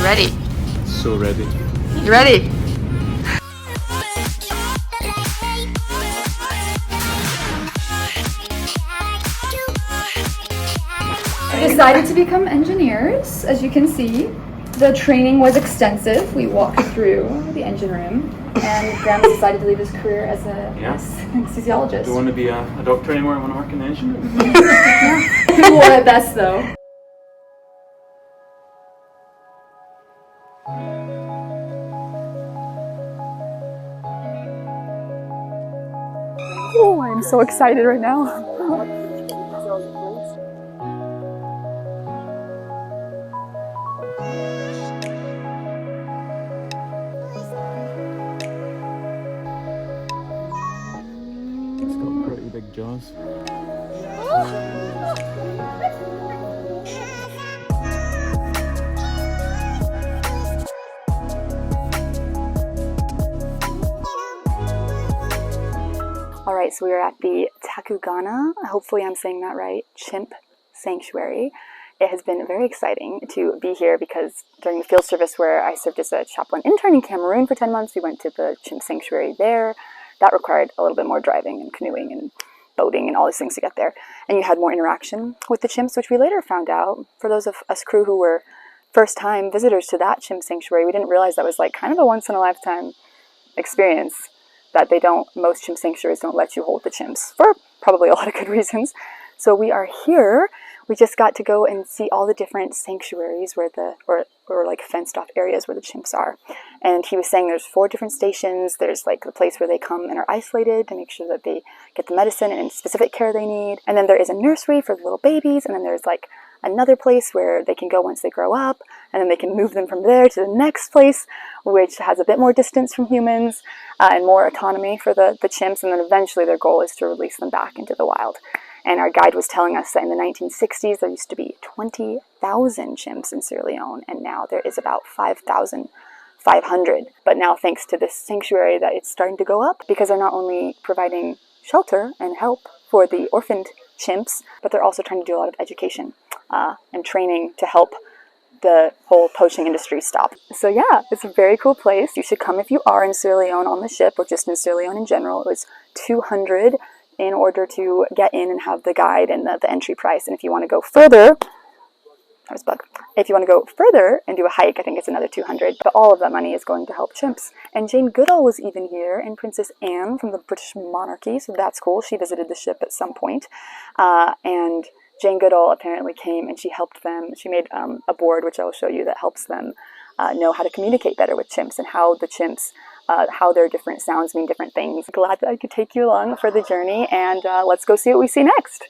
ready? So ready. You ready? We decided to become engineers, as you can see. The training was extensive. We walked through the engine room, and Graham decided to leave his career as a anesthesiologist. I don't want to be a doctor anymore, I want to work in the engine room. Who wore it best, though? Oh, I'm so excited right now. It's got pretty big jaws. Alright, so we are at the Tacugama, hopefully I'm saying that right, Chimp Sanctuary. It has been very exciting to be here because during the field service where I served as a chaplain intern in Cameroon for 10 months, we went to the Chimp Sanctuary there. That required a little bit more driving and canoeing and boating and all these things to get there. And you had more interaction with the chimps, which we later found out, for those of us crew who were first-time visitors to that Chimp Sanctuary, we didn't realize that was like kind of a once-in-a-lifetime experience, that most chimp sanctuaries don't let you hold the chimps, for probably a lot of good reasons. So we are here. We just got to go and see all the different sanctuaries where or like fenced off areas where the chimps are. And he was saying there's 4 different stations. There's like the place where they come and are isolated to make sure that they get the medicine and specific care they need. And then there is a nursery for the little babies. And then there's like another place where they can go once they grow up. And then they can move them from there to the next place, which has a bit more distance from humans and more autonomy for the chimps. And then eventually their goal is to release them back into the wild. And our guide was telling us that in the 1960s, there used to be 20,000 chimps in Sierra Leone, and now there is about 5,500. But now, thanks to this sanctuary, that it's starting to go up because they're not only providing shelter and help for the orphaned chimps, but they're also trying to do a lot of education and training to help the whole poaching industry stop. So yeah, it's a very cool place. You should come if you are in Sierra Leone on the ship, or just in Sierra Leone in general. It was $200 in order to get in and have the guide and the entry price. And if you want to go further, if you want to go further and do a hike, I think it's another $200. But all of that money is going to help chimps. And Jane Goodall was even here, and Princess Anne from the British monarchy, so that's cool. She visited the ship at some point. And Jane Goodall apparently came and she helped them. She made a board, which I will show you, that helps them know how to communicate better with chimps and how the chimps how their different sounds mean different things. Glad that I could take you along for the journey, and let's go see what we see next.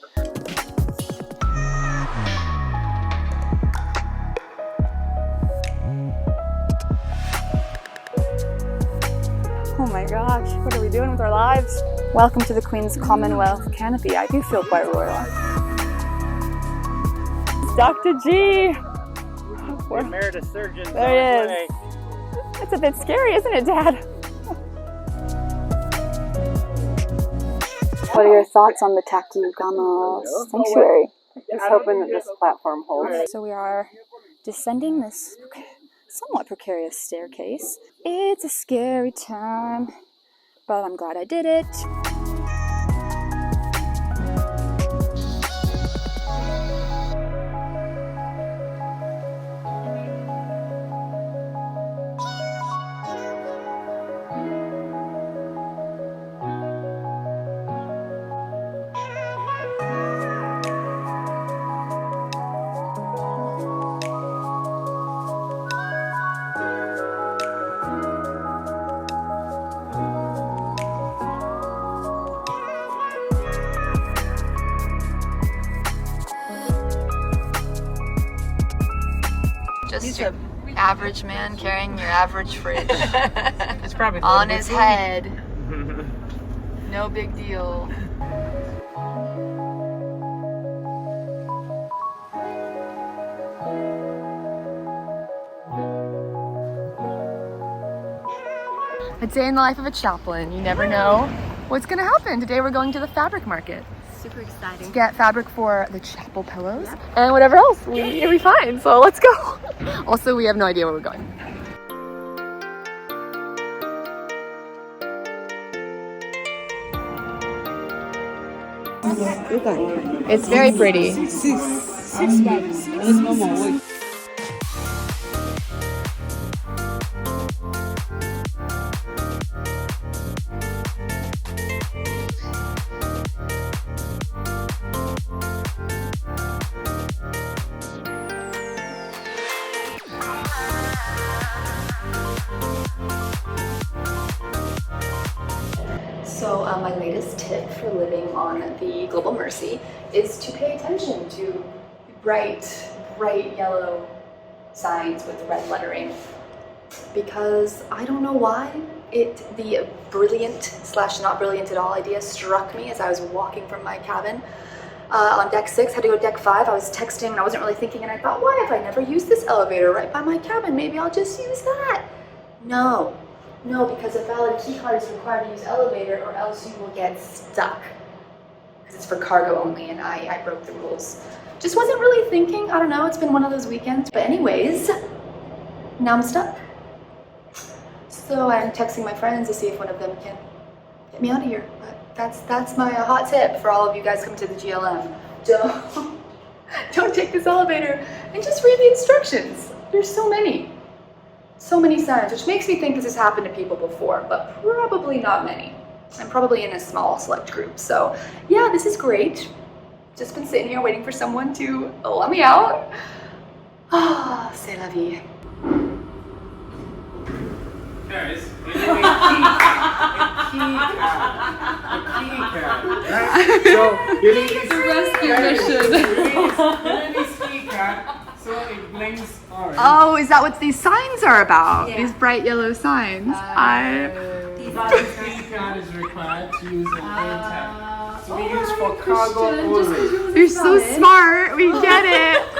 Oh my gosh, what are we doing with our lives? Welcome to the Queen's Commonwealth Canopy. I do feel quite royal. It's Dr. G! The emeritus surgeon. There he is. It's a bit scary, isn't it, Dad? What are your thoughts on the Tacugama Sanctuary? Just hoping that this platform holds. So we are descending this somewhat precarious staircase. It's a scary time, but I'm glad I did it. Just your average man carrying your average fridge It's probably on his head. No big deal. A day in the life of a chaplain. You never know what's gonna happen. Today we're going to the fabric market. Super exciting. To get fabric for the chapel pillows and whatever else we find. So let's go. Also, we have no idea where we're going. It's very pretty. So my latest tip for living on the Global Mercy is to pay attention to bright yellow signs with red lettering, because I don't know why the brilliant / not brilliant at all idea struck me as I was walking from my cabin on deck 6, had to go to deck 5. I was texting and I wasn't really thinking, and I thought, why have I never used this elevator right by my cabin? Maybe I'll just use that. No, because a valid key card is required to use elevator, or else you will get stuck. Because it's for cargo only, and I broke the rules. Just wasn't really thinking, I don't know, it's been one of those weekends. But anyways, now I'm stuck. So I'm texting my friends to see if one of them can get me out of here. But that's my hot tip for all of you guys coming to the GLM. Don't take this elevator and just read the instructions. There's so many signs, which makes me think this has happened to people before, but probably not many. I'm probably in a small select group. So yeah, this is great. Just been sitting here waiting for someone to let me out. Ah, c'est la vie. Carys, we need a key card, right? So you need It's a rescue mission. You need this key card so it blinks orange. Oh, is that what these signs are about? Yeah. These bright yellow signs. But this key card is required to use in daytime. So we use for cargo only. You're so smart. We get it.